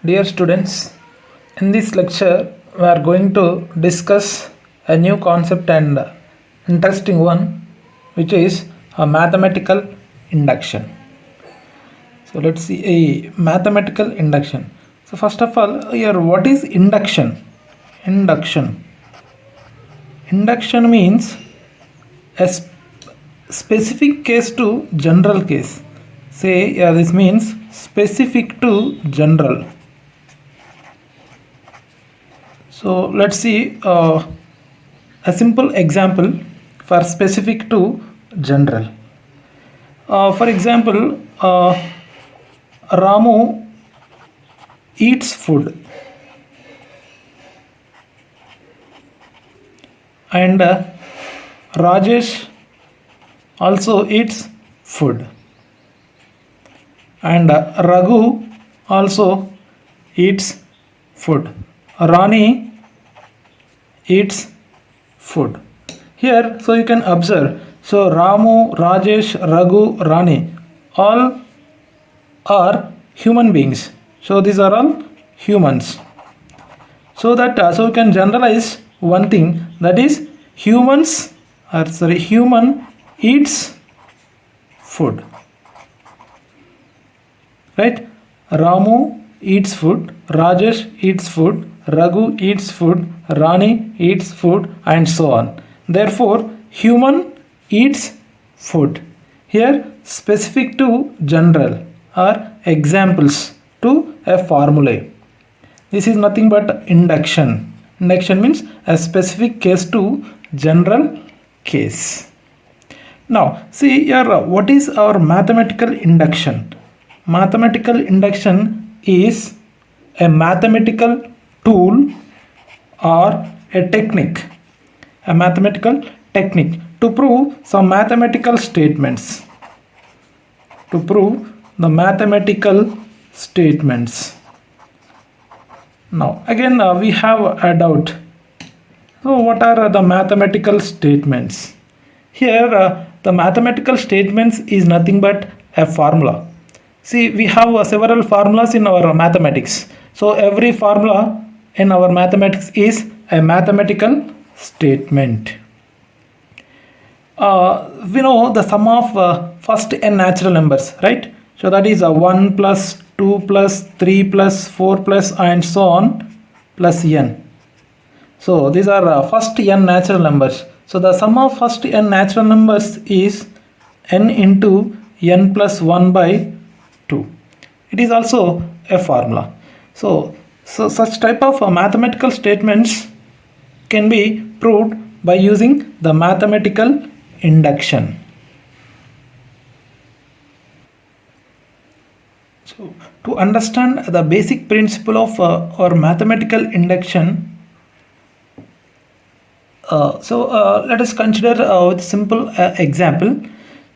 Dear students, in this lecture we are going to discuss a new concept and interesting one, which is a mathematical induction. So let's see a mathematical induction. So first of all, here what is induction? Induction. Induction means a specific case to general case. Say this means specific to general. So let's see a simple example for specific to general. For example, Ramu eats food and Rajesh also eats food and Raghu also eats food. Rani eats food. Here, so you can observe. So Ramu, Rajesh, Raghu, Rani, all are human beings. So these are all humans. So that so we can generalize one thing, that is human eats food. Right? Ramu eats food, Rajesh eats food, Raghu eats food, Rani eats food, and so on. Therefore, human eats food. Here, specific to general are examples to a formulae. This is nothing but induction. Induction means a specific case to general case. Now, see here what is our mathematical induction? Mathematical induction is a mathematical tool or a technique. A mathematical technique to prove some mathematical statements. To prove the mathematical statements. Now, again, we have a doubt. So, what are the mathematical statements? Here, the mathematical statements is nothing but a formula. See, we have several formulas in our mathematics. So, every formula in our mathematics is a mathematical statement. We know the sum of first n natural numbers, right? So that is 1 plus 2 plus 3 plus 4 plus and so on plus n. So these are first n natural numbers. So the sum of first n natural numbers is n into n plus 1 by 2. It is also a formula. So such type of mathematical statements can be proved by using the mathematical induction. So to understand the basic principle of our mathematical induction, let us consider with simple example.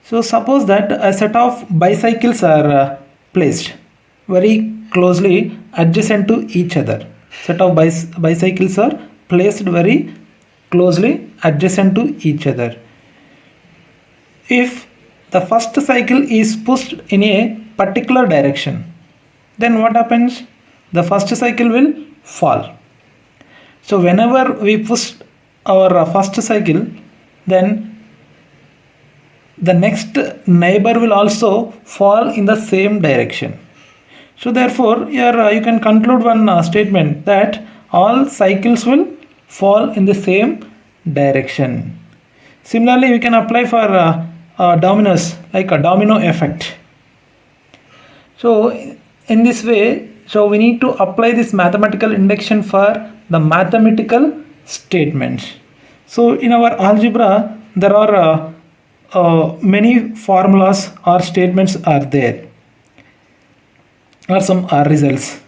So suppose that a set of bicycles are placed very closely adjacent to each other. Set of bicycles are placed very closely adjacent to each other. If the first cycle is pushed in a particular direction, then what happens? The first cycle will fall. So whenever we push our first cycle, then the next neighbor will also fall in the same direction. So therefore, here you can conclude one statement that all cycles will fall in the same direction. Similarly, we can apply for dominoes, like a domino effect. So in this way, so we need to apply this mathematical induction for the mathematical statements. So in our algebra, there are many formulas or statements are there, or some results.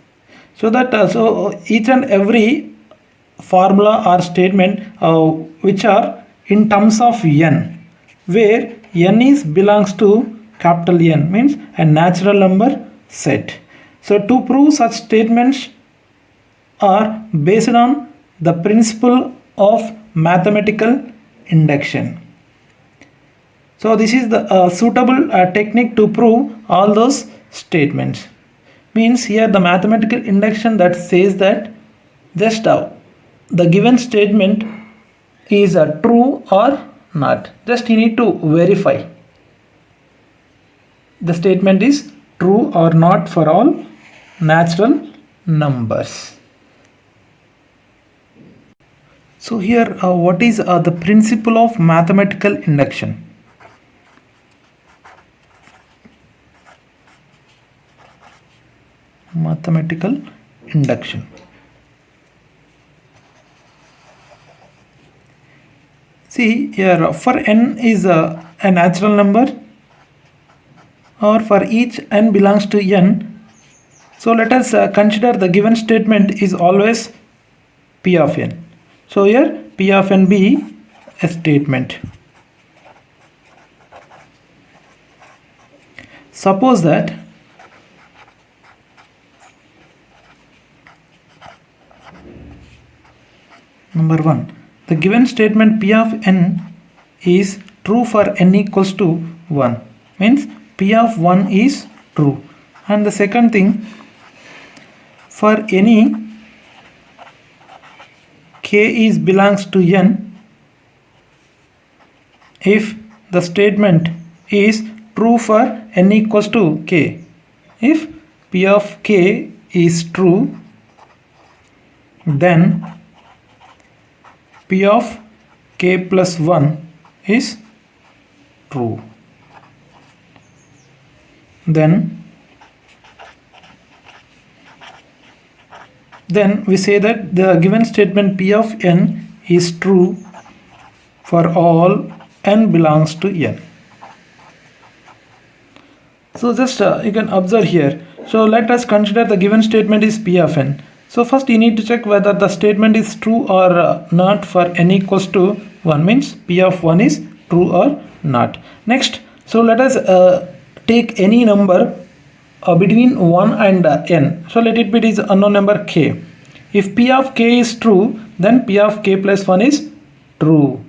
So that so each and every formula or statement which are in terms of n, where n is belongs to capital N, means a natural number set. So to prove such statements are based on the principle of mathematical induction. So this is the suitable technique to prove all those statements. means here the mathematical induction that says that just the given statement is true or not. Just you need to verify the statement is true or not for all natural numbers. So here what is the principle of mathematical induction? Mathematical induction. See here, for n is a natural number, or for each n belongs to n. So let us consider the given statement is always p of n. So here p of n be a statement. Suppose that number 1, the given statement p of n is true for n equals to 1, means p of 1 is true. And the second thing, for any k is belongs to n, if the statement is true for n equals to k, if p of k is true, then p of k plus 1 is true. Then we say that the given statement p of n is true for all n belongs to n. So just you can observe here. So let us consider the given statement is p of n. So first you need to check whether the statement is true or not for n equals to 1, means p of 1 is true or not. Next, so let us take any number between 1 and n. So let it be this unknown number k. If p of k is true, then p of k plus 1 is true.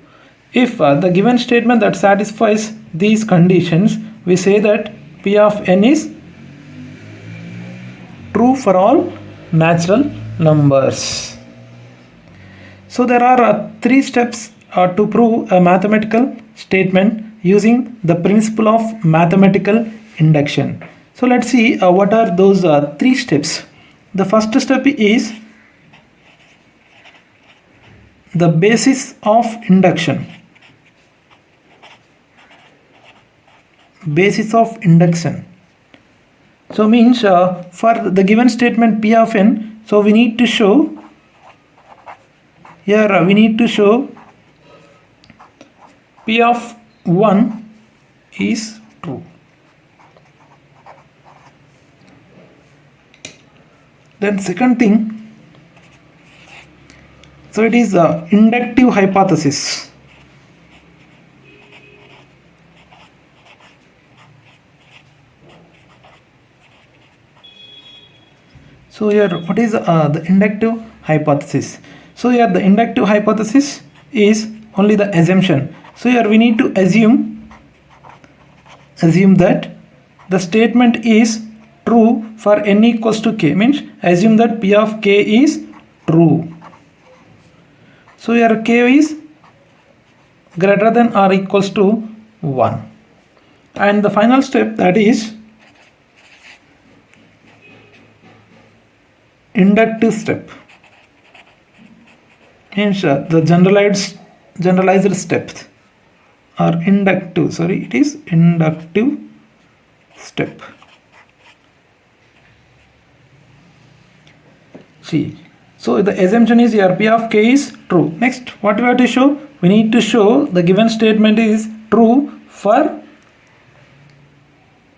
If the given statement that satisfies these conditions, we say that p of n is true for all natural numbers. So there are 3 steps to prove a mathematical statement using the principle of mathematical induction. So let's see what are those 3 steps. The first step is the basis of induction. Basis of induction. So means for the given statement p of n, so we need to show here p of 1 is true. Then second thing, so it is inductive hypothesis. So here what is the inductive hypothesis? So here the inductive hypothesis is only the assumption. So here we need to assume that the statement is true for n equals to k, means assume that p of k is true. So here k is greater than or equals to 1. And the final step, that is inductive step, means the generalized step or inductive, sorry, it is inductive step. See, so the assumption is here p of k is true. Next, what we have to show? We need to show the given statement is true for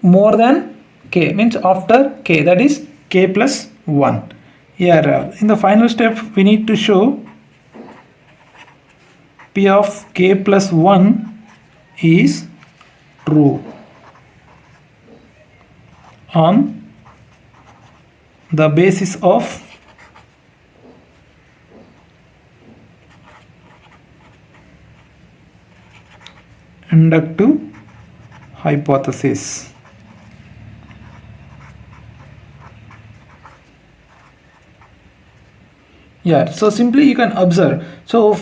more than k, means after k, that is k plus 1. Here in the final step we need to show p of k plus 1 is true on the basis of inductive hypothesis. Yeah, so simply you can observe. So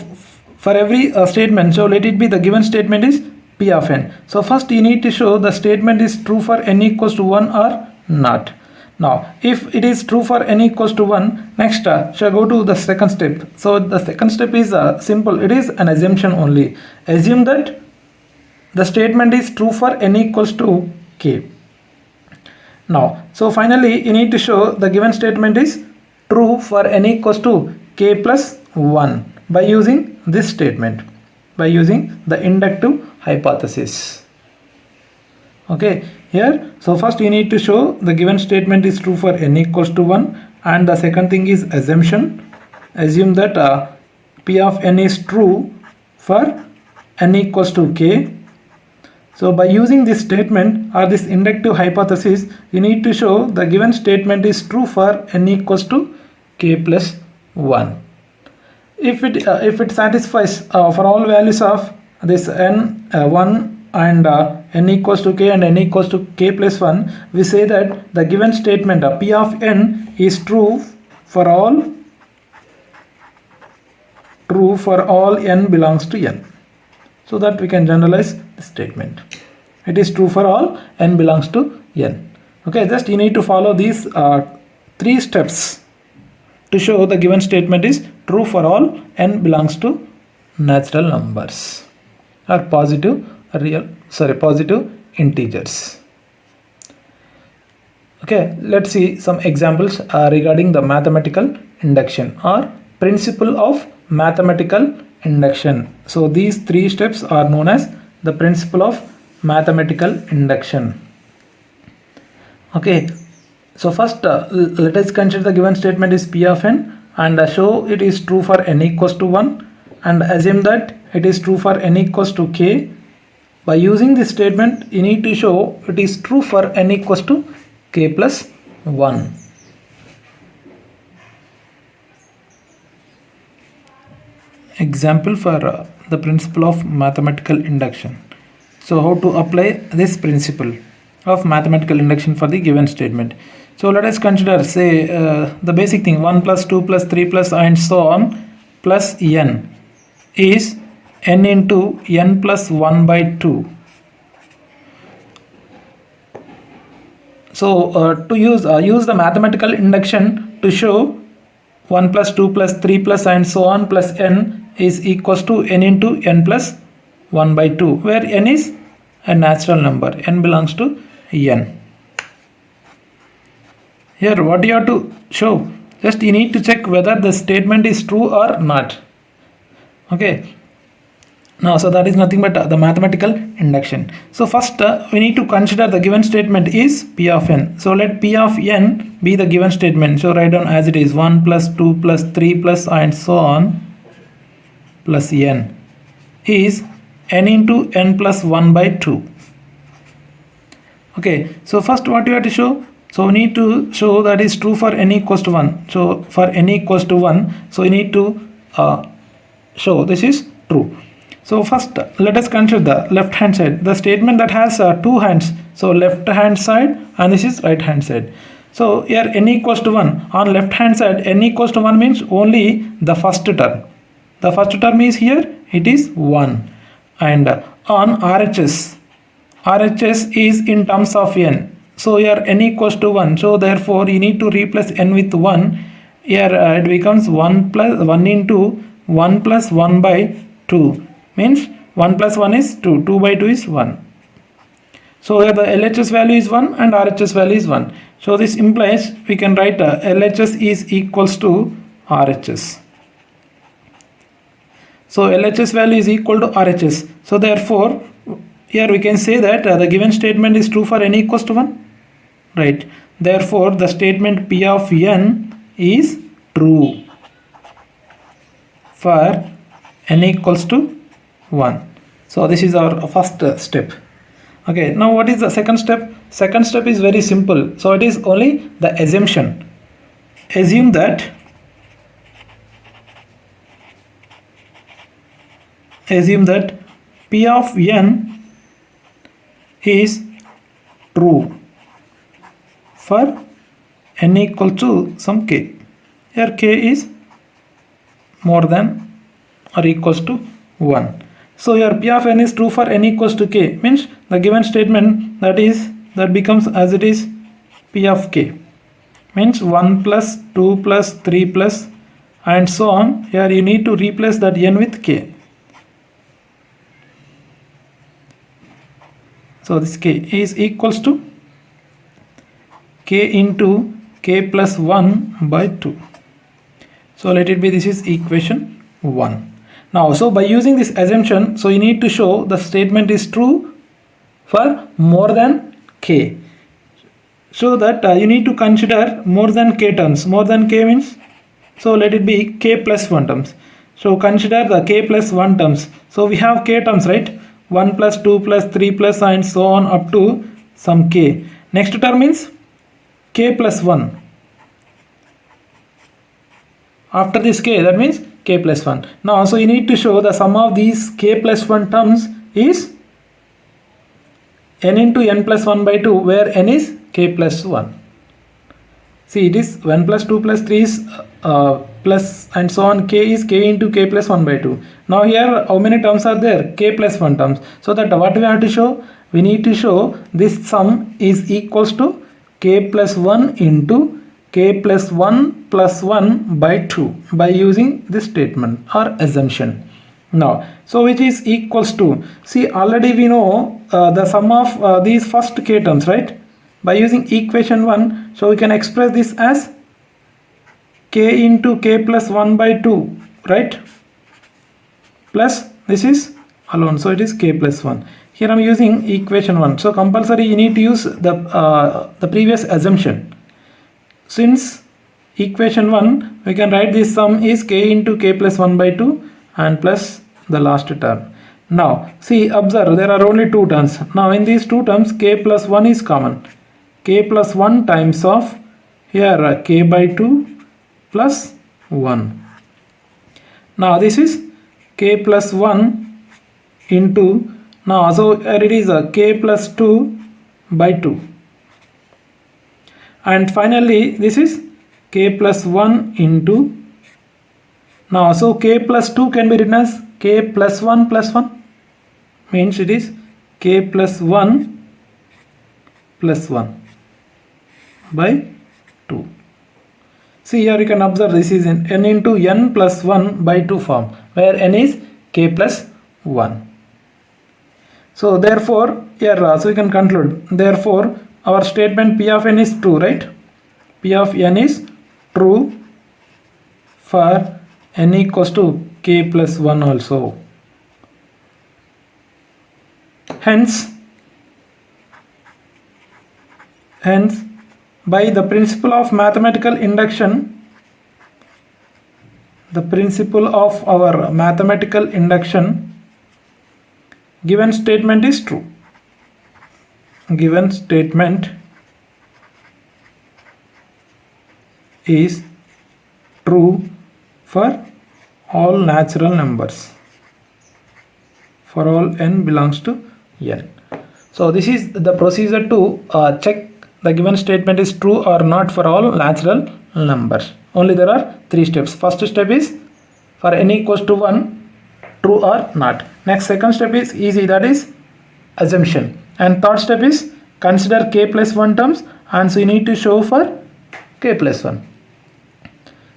for every statement, so let it be the given statement is P of n. So first you need to show the statement is true for n equals to 1 or not. Now if it is true for n equals to 1, next shall go to the second step. So the second step is simple, it is an assumption only. Assume that the statement is true for n equals to k. Now, so finally you need to show the given statement is true for n equals to k plus 1 by using this statement, by using the inductive hypothesis. Okay, here, so first you need to show the given statement is true for n equals to 1, and the second thing is assumption. Assume that p of n is true for n equals to k. So by using this statement or this inductive hypothesis, you need to show the given statement is true for n equals to k plus 1. If it satisfies for all values of this n 1 and n equals to k and n equals to k plus 1, we say that the given statement p of n is true for all n belongs to n. So that we can generalize the statement. It is true for all n belongs to n. Okay, just you need to follow these 3 steps to show the given statement is true for all n belongs to natural numbers or positive integers. Okay, let's see some examples regarding the mathematical induction or principle of mathematical induction. So these 3 steps are known as the principle of mathematical induction. Okay, so first let us consider the given statement is p of n and show it is true for n equals to 1 and assume that it is true for n equals to k. By using this statement, you need to show it is true for n equals to k plus 1. Example for the principle of mathematical induction. So how to apply this principle of mathematical induction for the given statement. So let us consider, say, the basic thing 1 plus 2 plus 3 plus and so on plus n is n into n plus 1 by 2. So to use the mathematical induction to show 1 plus 2 plus 3 plus and so on plus n is equals to n into n plus 1 by 2, where n is a natural number, n belongs to n. Here what you have to show, just you need to check whether the statement is true or not. Okay, now so that is nothing but the mathematical induction. So first we need to consider the given statement is p of n. So let p of n be the given statement. So write down as it is 1 plus 2 plus 3 plus and so on plus n is n into n plus 1 by 2. Okay, so first what you have to show, so we need to show that is true for n equals to 1. So for n equals to 1, so you need to show this is true. So first let us consider the left hand side, the statement that has 2 hands. So left hand side and this is right hand side. So here n equals to 1, on left hand side n equals to 1 means only the first term. The first term is here, it is 1, and on RHS is in terms of n. So here n equals to 1, so therefore you need to replace n with 1. Here it becomes 1 into 1 plus 1 by 2, means 1 plus 1 is 2, 2 by 2 is 1. So here the LHS value is 1 and RHS value is 1. So this implies we can write LHS is equals to RHS. So LHS value is equal to RHS. So therefore here we can say that the given statement is true for n equals to 1. Right. Therefore the statement p of n is true for n equals to 1. So this is our first step. Okay, now what is the second step? Second step is very simple. So it is only the assumption. Assume that p of n is true for n equal to some k. Here k is more than or equals to 1. So your P of n is true for n equals to k, means the given statement that becomes as it is P of k, means 1 plus 2 plus 3 plus and so on. Here you need to replace that n with k. So this k is equals to k into k plus 1 by 2. So let it be, this is equation 1. Now, so by using this assumption, so you need to show the statement is true for more than k. So that you need to consider more than k terms. More than k means, so let it be k plus 1 terms. So consider the k plus 1 terms. So we have k terms, right? 1 plus 2 plus 3 plus and so on up to some k. Next term means k plus 1. After this k, that means k plus 1. Now, so you need to show the sum of these k plus 1 terms is n into n plus 1 by 2, where n is k plus 1. See, it is 1 plus 2 plus 3 is plus and so on, k is k into k plus 1 by 2. Now here how many terms are there? K plus 1 terms. So that what we have to show? We need to show this sum is equals to k plus 1 into k plus 1 plus 1 by 2 by using this statement or assumption. Now, so which is equals to, see, already we know the sum of these first k terms, right? By using equation 1, so we can express this as k into k plus 1 by 2, right? Plus this is alone, so it is k plus 1. Here I am using equation 1. So compulsory you need to use the previous assumption. Since equation 1, we can write this sum is k into k plus 1 by 2 and plus the last term. Now, see, observe, there are only two terms. Now, in these two terms, k plus 1 is common. K plus 1 times of, here, k by 2 plus 1. Now, this is k plus 1 into, now, so here it is k plus 2 by 2. And finally, this is k plus 1 into, now, so k plus 2 can be written as k plus 1 plus 1, means it is k plus 1 plus 1 by 2. See, here you can observe this is in n into n plus 1 by 2 form, where n is k plus 1. So therefore, here so we can conclude, therefore our statement P of n is true, right? P of n is true for n equals to k plus 1 also. Hence, by the principle of mathematical induction, given statement is true. Given statement is true for all natural numbers, for all n belongs to n. So this is the procedure to check the given statement is true or not for all natural numbers. Only there are 3 steps. First step is for n equals to 1, true or not. Next, second step is easy, that is assumption. And third step is consider k plus 1 terms, and so you need to show for k plus 1.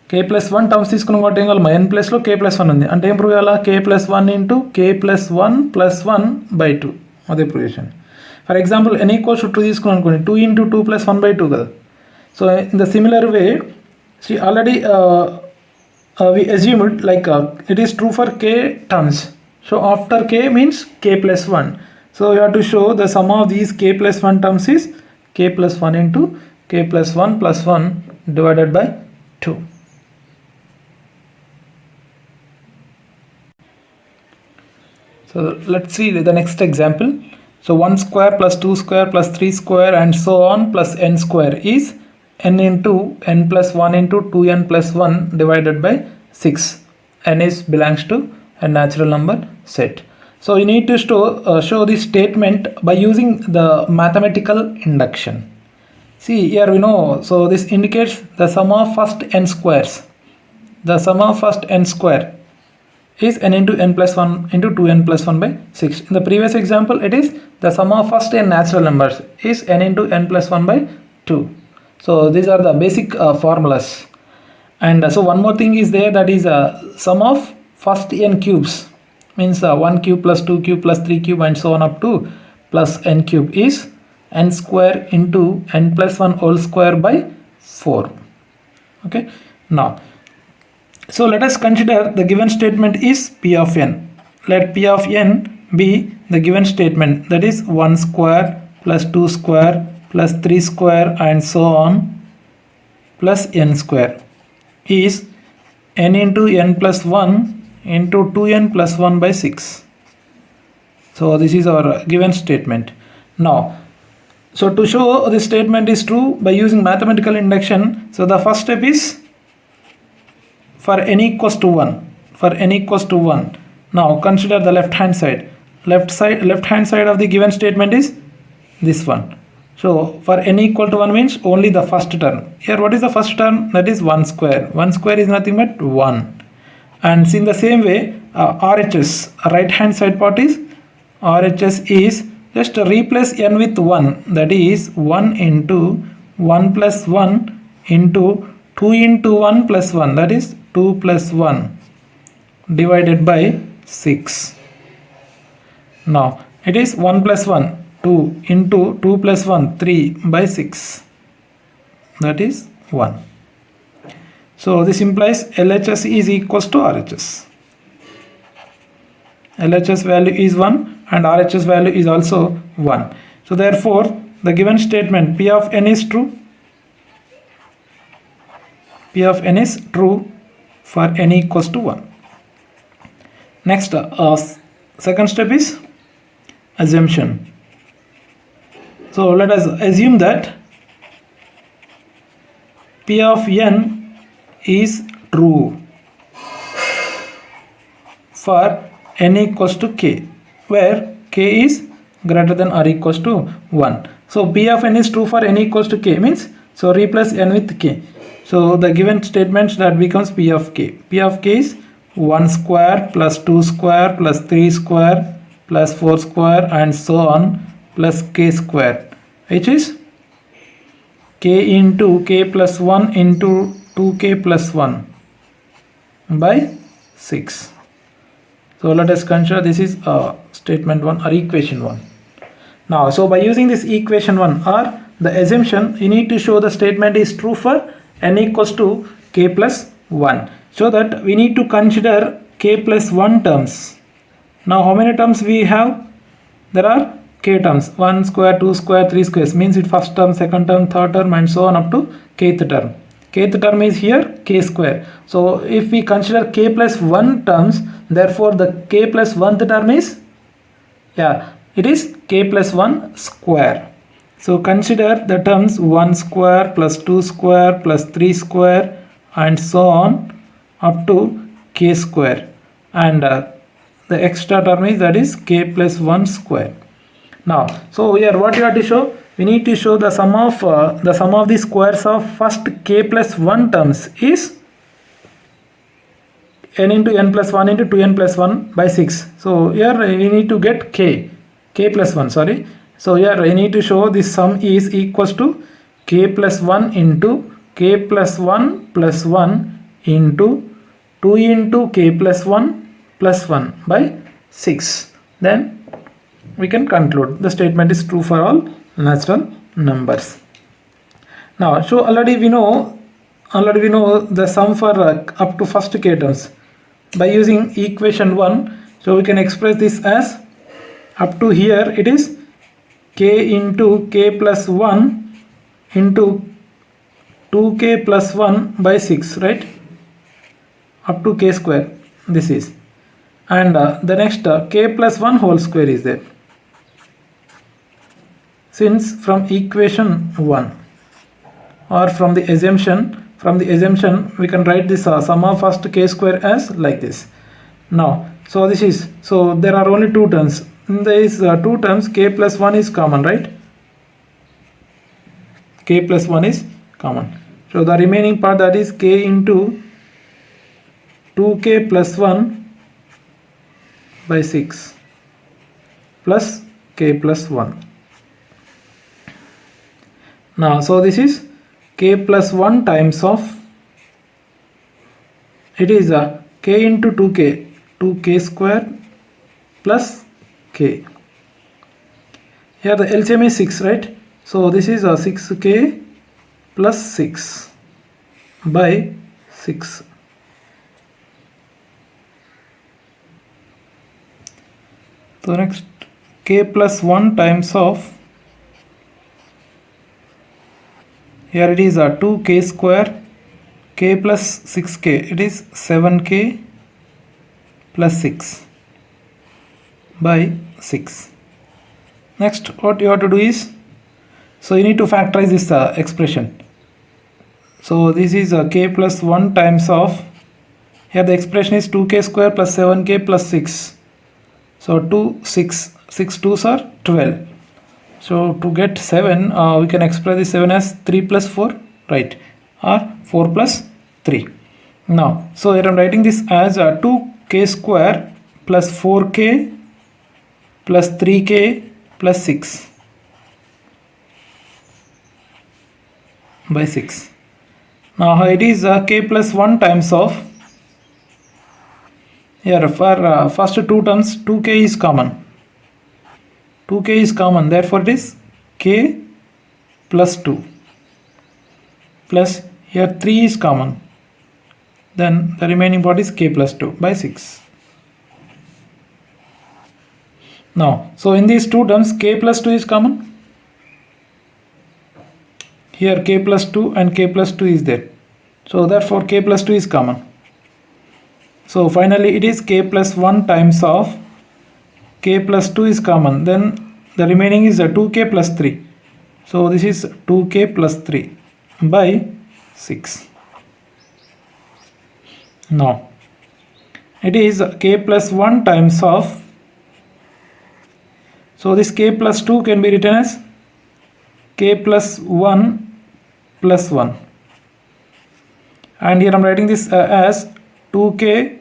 K plus 1 terms తీసుకున్న వాటి ఏం కావాలి, n ప్లస్లో k plus 1 ఉంది అంటే ఏం prove చేయాలా, k plus 1 into k plus 1 plus 1 by 2, అదే ప్రూవ్ చేసాను. For example n equals to 2 తీసుకున్నాను అనుకోండి, 2 into 2 plus 1 by 2 కదా. So in the similar way, see already we assumed like it is true for k terms. So after k means k plus 1. So you have to show the sum of these k plus 1 terms is k plus 1 into k plus 1 plus 1 divided by 2. So let's see the next example. So 1 square plus 2 square plus 3 square and so on plus n square is n into n plus 1 into 2n plus 1 divided by 6. N is belongs to a natural number set. So you need to show this statement by using the mathematical induction. See here we know, so this indicates the sum of first n squares. the sum of first n square is n into n plus 1 into 2n plus 1 by 6. In the previous example, it is the sum of first n natural numbers is n into n plus 1 by 2. So these are the basic formulas. And so one more thing is there, that is sum of first n cubes, means 1 cube plus 2 cube plus 3 cube and so on up to plus n cube is n square into n plus 1 whole square by 4. Okay, now so let us consider the given statement is P of n. Let P of n be the given statement, that is 1 square plus 2 square plus 3 square and so on plus n square is n into n plus 1 into 2n plus 1 by 6. So this is our given statement. Now, so to show this statement is true by using mathematical induction, so the first step is for n equals to 1. For n equals to 1. Now consider the left hand side. Left hand side of the given statement is this one. So for n equal to 1 means only the first term. Here what is the first term? That is 1 square. 1 square is nothing but 1. And in the same way, RHS, right hand side part is RHS is just replace n with 1. That is 1 into 1 plus 1 into 2 into 1 plus 1. That is 2 plus 1 divided by 6. Now it is 1 plus 1. 2 into 2 plus 1 3 by 6, that is 1. So this implies LHS is equals to RHS. LHS value is 1 and RHS value is also 1. So therefore the given statement P of n is true. P of n is true for n equals to 1. Next second step is assumption. So let us assume that P of n is true for n equals to k, where k is greater than or equals to 1. So P of n is true for n equals to k means, so replace n with k. So the given statement that becomes P of k. P of k is 1 square plus 2 square plus 3 square plus 4 square and so on plus k square, which is k into k plus 1 into 2k plus 1 by 6. So let us consider this is statement 1 or equation 1. Now, so by using this equation 1 or the assumption, you need to show the statement is true for n equals to k plus 1. So that we need to consider k plus 1 terms. Now how many terms we have? There are k terms, 1 square, 2 square, 3 squares, means it first term, second term, third term and so on up to kth term. Kth term is here k square. So if we consider k plus 1 terms, therefore the k plus 1th term is, it is k plus 1 square. So consider the terms 1 square plus 2 square plus 3 square and so on up to k square, and the extra term is, that is k plus 1 square. Now, so here what you have to show? We need to show the sum of the squares of first k plus 1 terms is n into n plus 1 into 2n plus 1 by 6. So here we need to get k plus 1, sorry. So here I need to show this sum is equals to k plus 1 into k plus 1 plus 1 into 2 into k plus 1 by 6. Then we can conclude the statement is true for all natural numbers. Now, so already we know the sum for up to first k terms by using equation 1. So we can express this as up to here it is k into k plus 1 into 2k plus 1 by 6, right, up to k square this is, and the next k plus 1 whole square is there. Since from equation 1 or from the assumption we can write this sum of first k square as like this. Now, so this is, so there are only two terms. In these two terms k plus 1 is common, right? K plus 1 is common. So the remaining part, that is k into 2k plus 1 by 6 plus k plus 1. Now, so this is k plus 1 times of, it is a k into 2k square plus k. Here the LCM is 6, right? So this is a 6k plus 6 by 6. So next, k plus 1 times of, here it is a 2k square, k plus 6k, it is 7k plus 6 by 6. Next, what you have to do is, so you need to factorize this expression. So this is k plus 1 times of, here the expression is 2k square plus 7k plus 6. So 6 2s are 12. So to get 7, we can express this 7 as 3 plus 4, right? Or 4 plus 3. Now, so here I am writing this as 2k square plus 4k plus 3k plus 6 by 6. Now it is k plus 1 times of, here for first two terms 2k is common. 2k is common, therefore it is k plus 2 plus here 3 is common, then the remaining part is k plus 2 by 6. Now, so in these two terms k plus 2 is common. Here k plus 2 and k plus 2 is there. So therefore k plus 2 is common. So finally it is k plus 1 times of, k plus 2 is common. Then the remaining is 2k plus 3. So this is 2k plus 3 by 6. Now it is k plus 1 times of, so this k plus 2 can be written as k plus 1 plus 1. And here I am writing this as 2k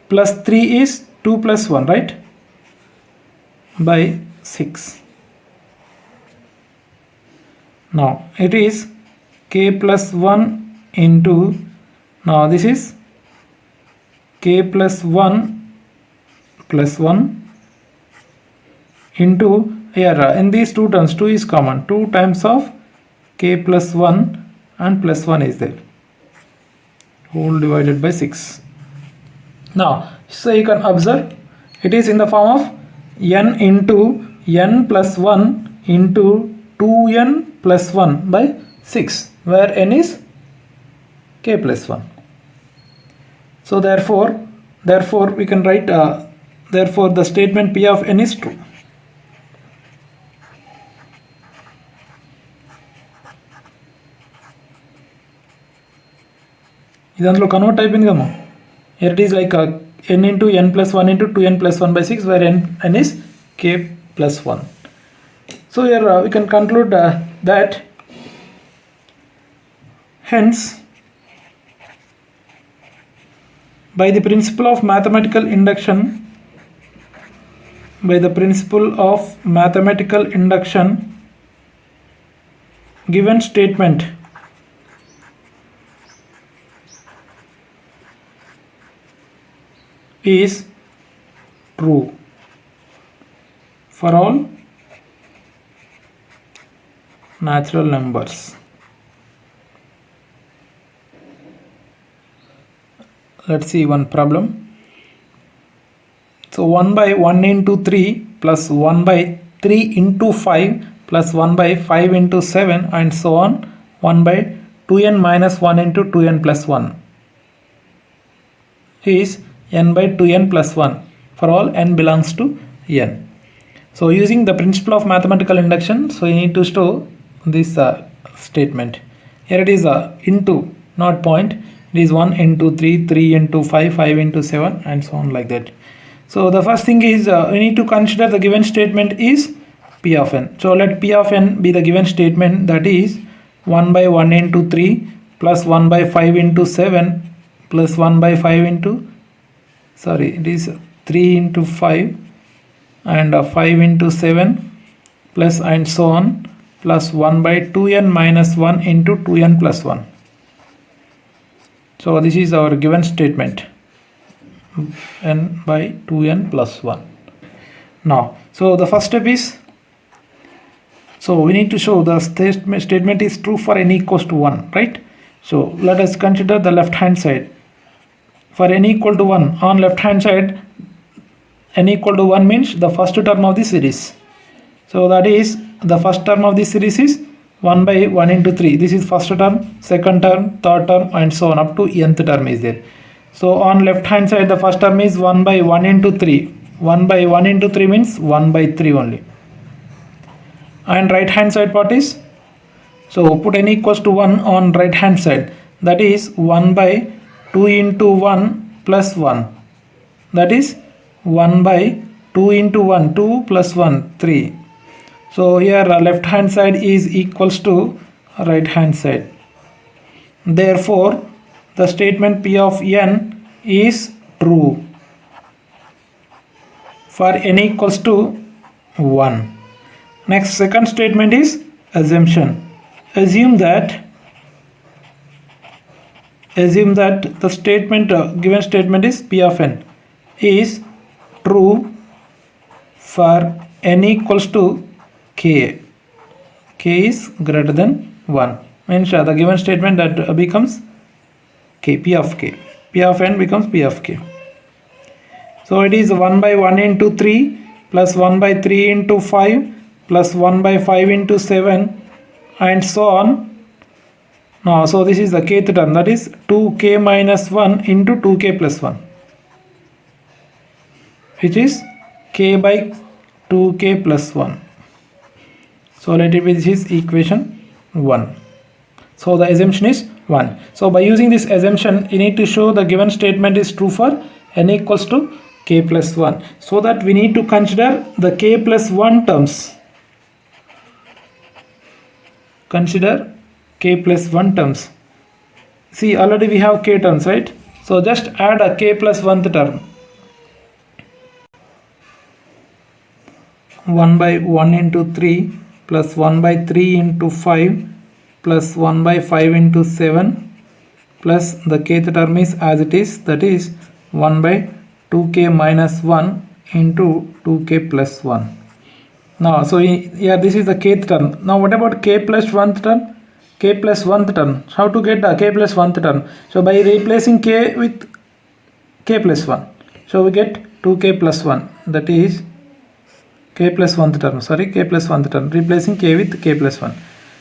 plus 3 is 2 plus 1, right? By 6. Now it is k plus 1 into, now this is k plus 1 plus 1 into, here in these two terms 2 is common, 2 times of k plus 1 and plus 1 is there, whole divided by 6. Now so you can observe it is in the form of n into n plus 1 into 2n plus 1 by 6, where n is k plus 1. So therefore we can write therefore the statement p of n is true. ఇదందులో convert అయిపోయింది comma. Here it is like n into n plus 1 into 2n plus 1 by 6, where n is k plus 1. So here we can conclude that hence by the principle of mathematical induction, given statement is true for all natural numbers. Let's see one problem. So 1 by 1 into 3 plus 1 by 3 into 5 plus 1 by 5 into 7 and so on, 1 by 2n minus 1 into 2n plus 1 is n by 2n plus 1 for all n belongs to n. So using the principle of mathematical induction, so you need to store this statement. Here it is into, not point. It is 1 into 3, 3 into 5, 5 into 7 and so on like that. So the first thing is we need to consider the given statement is p of n. So let p of n be the given statement, that is 1 by 1 into 3 plus 1 by 5 into 7 plus 1 by 5 into, sorry, it is 3 into 5 and 5 into 7 plus and so on, plus 1 by 2n minus 1 into 2n plus 1. So this is our given statement, n by 2n plus 1. Now, so the first step is, so we need to show the statement is true for n equals to 1, right? So let us consider the left hand side. For n equal to 1, on left hand side, n equal to 1 means the first term of the series. So that is, the first term of the series is 1 by 1 into 3. This is first term, second term, third term and so on up to nth term is there. So on left hand side, the first term is 1 by 1 into 3. 1 by 1 into 3 means 1 by 3 only. And right hand side part is, so put n equals to 1 on right hand side, that is 1 by 2 into 1 plus 1, that is 1 by 2 into 1, 2 plus 1, 3. So here left hand side is equals to right hand side. Therefore the statement P of n is true for n equals to 1. Next, second statement is assumption. Assume that the statement, given statement is P of n is true for n equals to k. K is greater than 1. Means the given statement that becomes k, P of k. P of n becomes P of k. So it is 1 by 1 into 3 plus 1 by 3 into 5 plus 1 by 5 into 7 and so on. Now, so this is the kth term, that is 2k minus 1 into 2k plus 1, which is k by 2k plus 1. So let it be, this is equation 1. So the assumption is 1. So by using this assumption, you need to show the given statement is true for n equals to k plus 1. So that we need to consider the k plus 1 terms. Consider k plus 1 terms. See, already we have k terms, right? So just add a k plus 1th term. 1 by 1 into 3 plus 1 by 3 into 5 plus 1 by 5 into 7 plus the kth term is as it is, that is 1 by 2k minus 1 into 2k plus 1. Now, so here this is the kth term. Now what about k plus 1th term? K plus 1th term. How to get the k plus 1th term? So by replacing k with k plus 1. So we get 2k plus 1, that is k plus 1th term, sorry, k plus 1th term, replacing k with k plus 1.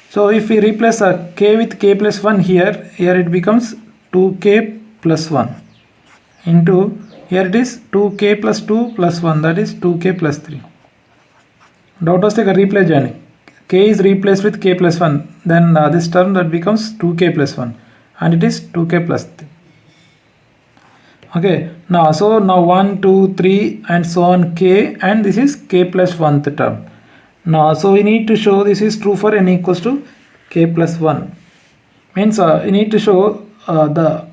So if we replace k with k plus 1 here it becomes 2k plus 1 into, here it is 2k plus 2 plus 1, that is 2k plus 3. Doubt was replace journey. K is replaced with k plus 1, then this term that becomes 2k plus 1 and it is 2k plus 3. Okay, now so now 1, 2, 3 and so on k, and this is k plus 1th term. Now so we need to show this is true for n equals to k plus 1. Means you need to show the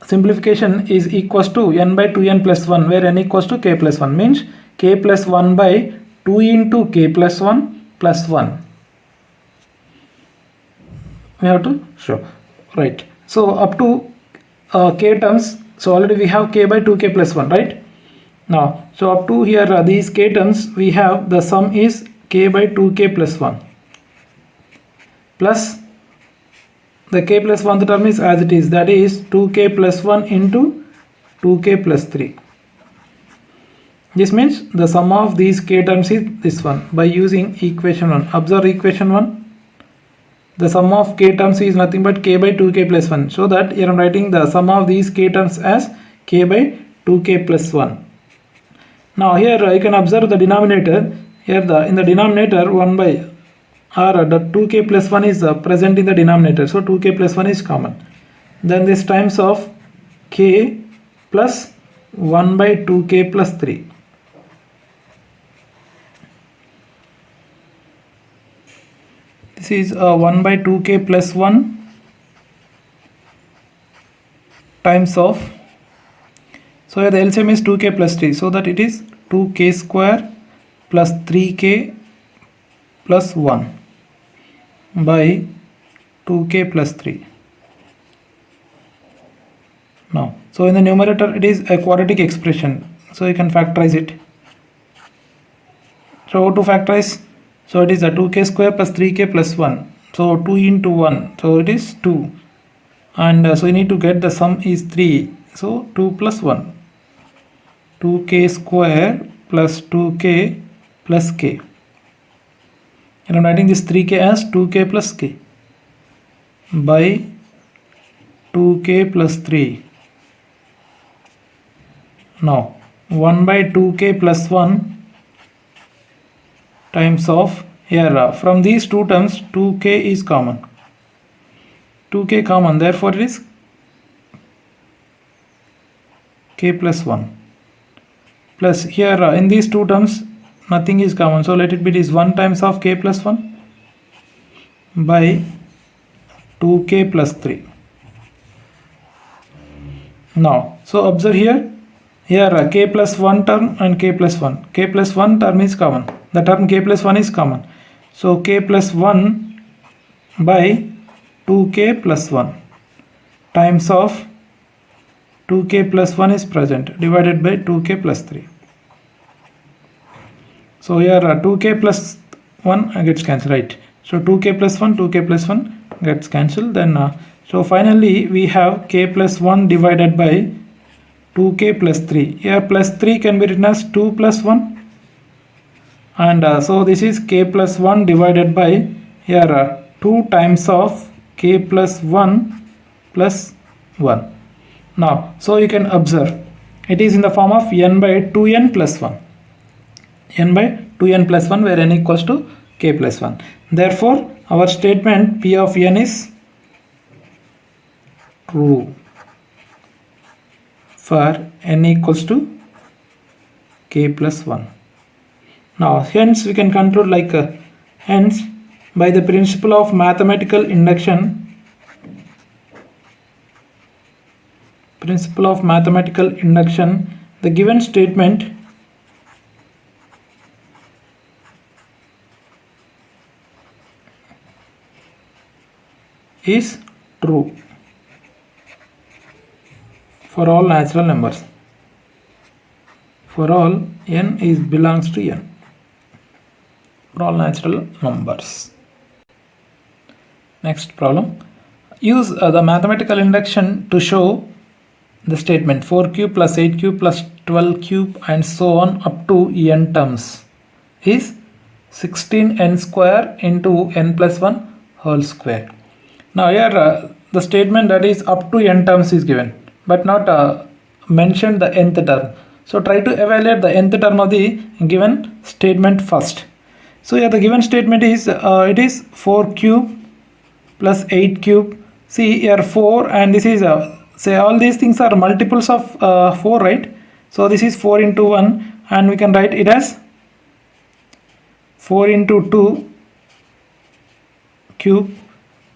simplification is equals to n by 2n plus 1, where n equals to k plus 1, means k plus 1 by 2 into k plus 1 plus 1. We have to show, right? So up to k terms, so already we have k by 2k plus 1, right? Now, so up to here these k terms, we have the sum is k by 2k plus 1 plus the k plus 1th term is as it is, that is 2k plus 1 into 2k plus 3. This means the sum of these k terms is this one by using equation 1. Observe equation 1. The sum of k terms is nothing but k by 2k plus 1. So that here I am writing the sum of these k terms as k by 2k plus 1. Now here I can observe the denominator. Here in the denominator 1 by or the 2k plus 1 is present in the denominator. So 2k plus 1 is common. Then this times of k plus 1 by 2k plus 3. This is 1 by 2k plus 1 times of, so here the LCM is 2k plus 3, so that it is 2k square plus 3k plus 1 by 2k plus 3. Now, so in the numerator it is a quadratic expression, so you can factorize it. So how to factorize? So it is a 2k square plus 3k plus 1. So 2 into 1, so it is 2. And so you need to get the sum is 3. So 2 plus 1. 2k square plus 2k plus k. And I'm writing this 3k as 2k plus k by 2k plus 3. Now 1 by 2k plus 1 times of, here from these two terms 2k is common. 2k common, therefore it is k plus 1. Plus here in these two terms nothing is common, so let it be this 1 times of k plus 1 by 2k plus 3. Now, so observe here k plus 1 term and k plus 1. K plus 1 term is common. The term k plus 1 is common. So k plus 1 by 2k plus 1 times of 2k plus 1 is present divided by 2k plus 3. So here 2k plus 1 gets cancelled, right? So 2k plus 1, 2k plus 1 gets cancelled. Then so finally we have k plus 1 divided by 2k plus 3. Here plus 3 can be written as 2 plus 1. And so this is k plus 1 divided by here 2 times of k plus 1 plus 1. Now, so you can observe it is in the form of n by 2n plus 1. N by 2n plus 1 where n equals to k plus 1. Therefore, our statement P of n is true for n equals to k plus 1. Now, hence we can conclude like hence by the principle of mathematical induction, the given statement is true for all natural numbers. For all n is belongs to n. For all natural numbers. Next problem. Use the mathematical induction to show the statement 4 cube plus 8 cube plus 12 cube and so on up to n terms is 16n square into n plus 1 whole square. Now here the statement that is up to n terms is given but not mentioned the nth term. So try to evaluate the nth term of the given statement first. So here the given statement is it is 4 cube plus 8 cube. See here 4 and this is say all these things are multiples of 4, right? So this is 4 into 1 and we can write it as 4 into 2 cube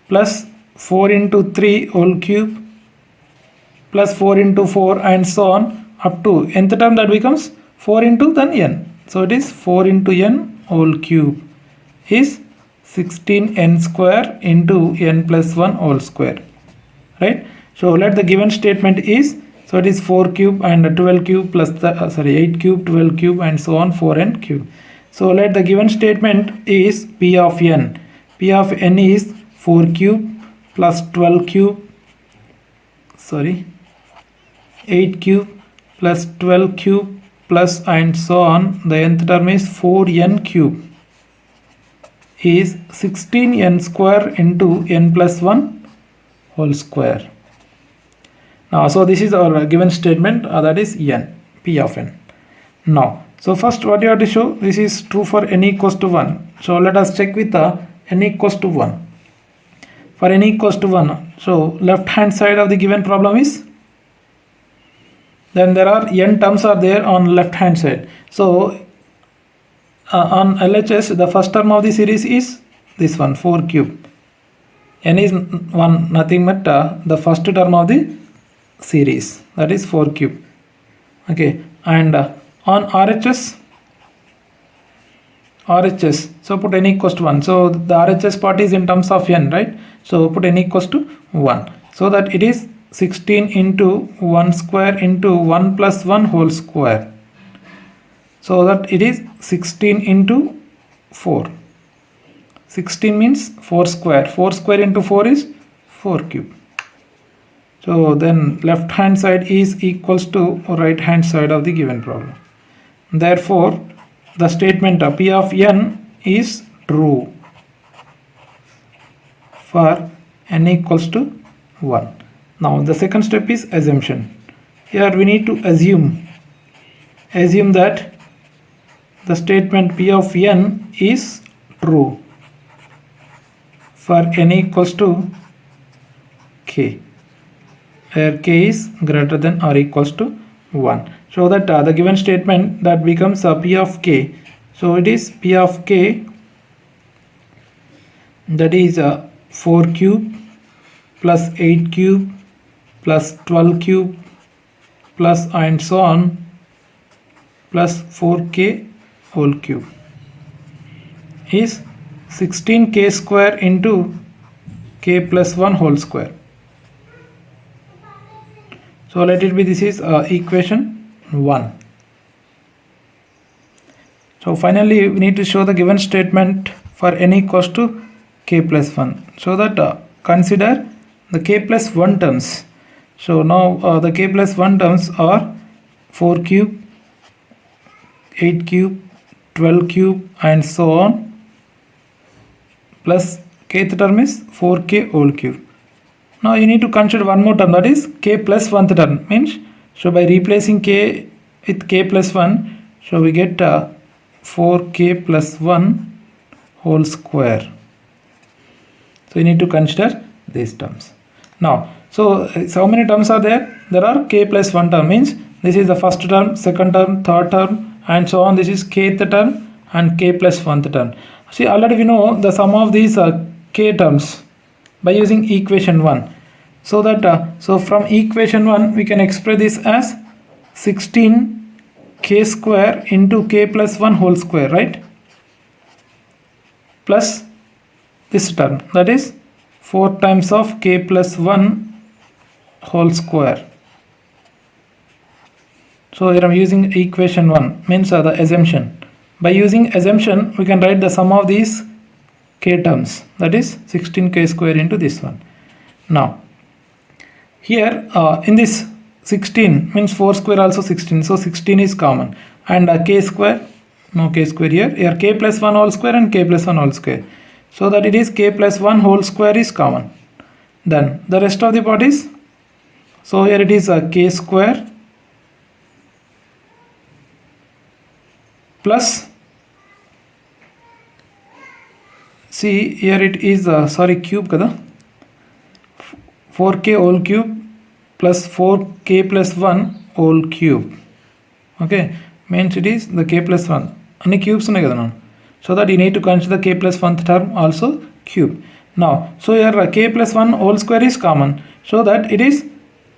plus 4 into 3 whole cube plus 4 into 4 and so on up to nth term, that becomes 4 into then n. So it is 4 into n whole cube is 16n square into n plus 1 whole square, right? So let the given statement is, so it is 4 cube and 12 cube plus the 8 cube, 12 cube and so on 4n cube. So let the given statement is P of n. P of n is 4 cube plus 12 cube 8 cube plus 12 cube plus and so on. The nth term is 4n cube is 16n square into n plus 1 whole square. Now so this is our given statement that is n, P of n. Now so first what you have to show, this is true for n equals to 1. So let us check with the n equals to 1. For n equals to 1, so left hand side of the given problem is, then there are n terms are there on left hand side. So on LHS the first term of the series is this one 4 cube. N is 1, nothing but the first term of the series, that is 4 cube. Okay, and on RHS, so put n equals to 1. So the RHS part is in terms of n, right? So put n equals to 1. So that it is 16 into 1 square into 1 plus 1 whole square. So that it is 16 into 4. 16 means 4 square. 4 square into 4 is 4 cube. So then left hand side is equals to right hand side of the given problem. Therefore, the statement P of n is true for n equals to 1. Now the second step is assumption. Here we need to assume that the statement P of n is true for n equals to k, where k is greater than or equals to 1. So that the given statement that becomes P of k. So it is P of k, that is 4 cube plus 8 cube plus 12 cube plus and so on plus 4k whole cube is 16k square into k plus 1 whole square. So let it be, this is equation 1. So finally we need to show the given statement for n equals to k plus 1. So that consider the k plus 1 terms. So now the k plus 1 terms are 4 cube, 8 cube, 12 cube and so on, plus kth term is 4k whole cube. Now you need to consider one more term, that is k plus 1th term. Means, so by replacing k with k plus 1, so we get 4k plus 1 whole square. So you need to consider these terms. Now, so how many terms are there? There are k plus 1 term, means this is the first term, second term, third term and so on. This is kth term and k plus 1th term. See, already we know the sum of these k terms by using equation 1. So that so from equation 1 we can express this as 16k square into k plus 1 whole square, right? Plus this term, that is 4 times of k plus 1 whole square. So here I am using equation 1, means the assumption. By using assumption we can write the sum of these k terms, that is 16k square into this one. Now here in this 16 means 4 square also 16, so 16 is common, and k square, no k square here k plus 1 whole square and k plus 1 whole square, so that it is k plus 1 whole square is common. Then the rest of the part is, so here it is k square plus, see here it is cube kada, 4k whole cube plus 4k plus 1 whole cube. Okay, means it is the k plus 1 any cubes unnai kada now, so that you need to consider k plus 1th term also cube. Now so here k plus 1 whole square is common, so that it is,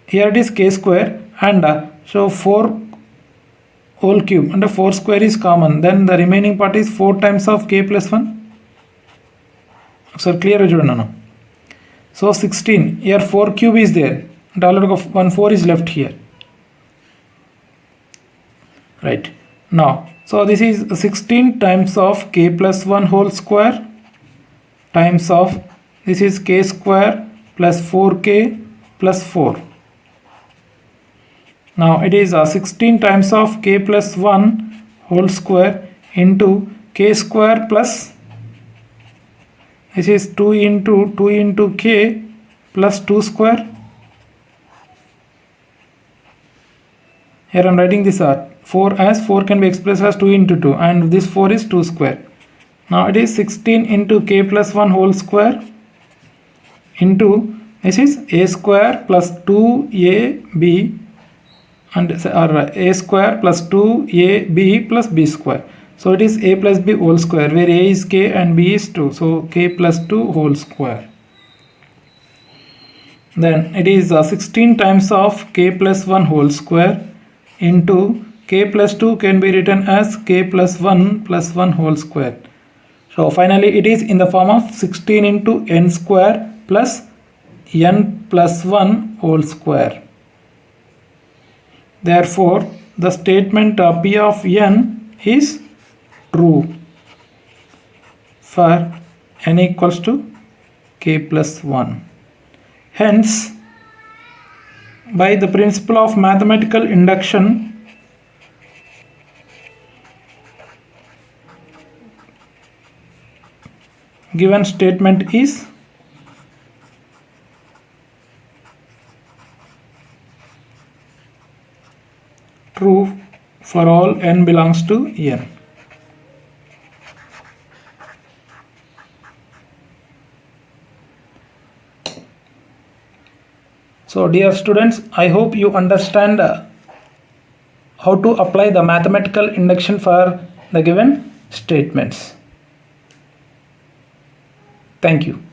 here it is k square and so 4 whole cube and 4 square is common, then the remaining part is 4 times of k plus 1. So clear now. So 16, here 4 cube is there and already 1 4 is left here, right? Now so this is 16 times of k plus 1 whole square times of, this is k square plus 4k plus 4. Now it is 16 times of k plus 1 whole square into k square plus, this is 2 into k plus 2 square. Here I am writing this 4 as 4 can be expressed as 2 into 2 and this 4 is 2 square. Now it is 16 into k plus 1 whole square into, this is a square plus 2ab and or a square plus 2ab plus b square. So it is a plus b whole square, where a is k and b is 2, so k plus 2 whole square. then it is 16 times of k plus 1 whole square into k plus 2 can be written as k plus 1 whole square. So finally it is in the form of 16 into n square plus n plus 1 whole square. Therefore the statement P of n is true for n equals to k plus 1. Hence, by the principle of mathematical induction, given statement is true for all n belongs to n. So dear students, I hope you understand how to apply the mathematical induction for the given statements. Thank you.